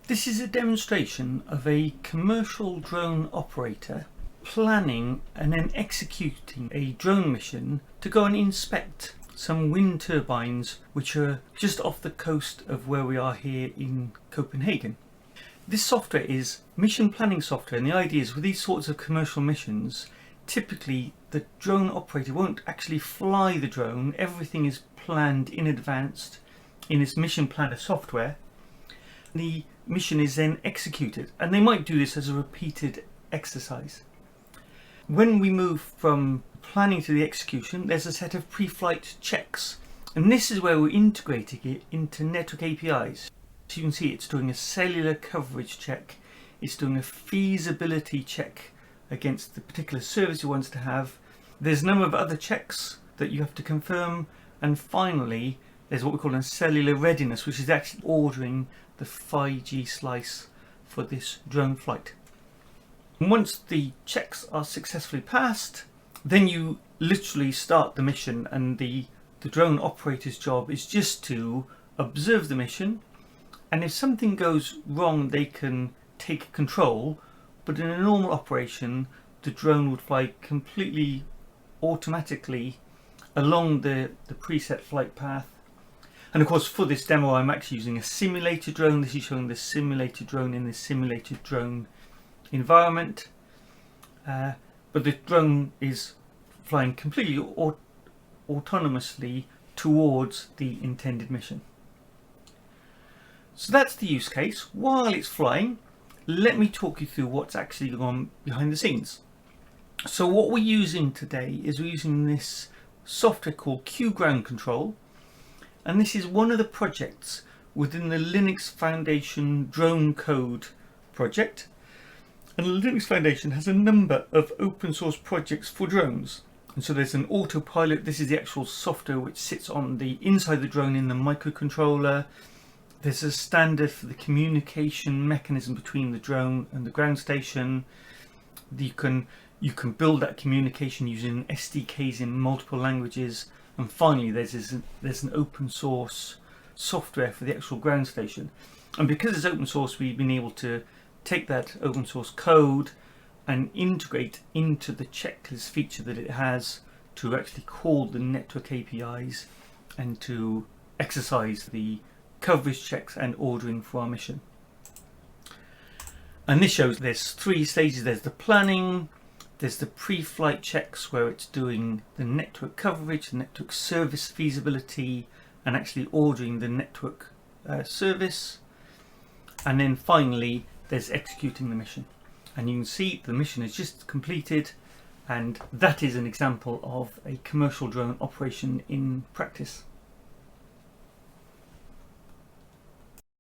This is a demonstration of a commercial drone operator planning and then executing a drone mission to go and inspect some wind turbines which are just off the coast of where we are here in Copenhagen. This software is mission planning software, and the idea is with these sorts of commercial missions, typically the drone operator won't actually fly the drone. Everything is planned in advance in this mission planner software. The mission is then executed, and they might do this as a repeated exercise. When we move from planning to the execution, there's a set of pre-flight checks, and this is where we're integrating it into network APIs. So you can see it's doing a cellular coverage check, it's doing a feasibility check against the particular service it wants to have. There's a number of other checks that you have to confirm, and finally there's what we call a cellular readiness, which is actually ordering the 5G slice for this drone flight. And once the checks are successfully passed, then you literally start the mission, and the drone operator's job is just to observe the mission, and if something goes wrong they can take control. But in a normal operation the drone would fly completely automatically along the preset flight path. And of course for this demo I'm actually using a simulator drone. This is showing the simulator drone in the simulated drone environment, but the drone is flying completely autonomously towards the intended mission. So that's the use case. While it's flying, let me talk you through what's actually going on behind the scenes. So what we're using today is we're using this software called Q Ground Control, and this is one of the projects within the Linux Foundation Drone Code project. And the Linux Foundation has a number of open source projects for drones. And so there's an autopilot. This is the actual software which sits on the inside the drone in the microcontroller. There's a standard for the communication mechanism between the drone and the ground station. You can build that communication using SDKs in multiple languages. And finally there's an open source software for the actual ground station. And because it's open source, we've been able to take that open source code and integrate into the checklist feature that it has to actually call the network APIs and to exercise the coverage checks and ordering for our mission. And this shows there's 3 stages. There's the planning, there's the pre-flight checks where it's doing the network coverage, the network service feasibility, and actually ordering the network service, and then finally there's executing the mission. And you can see the mission is just completed, and that is an example of a commercial drone operation in practice.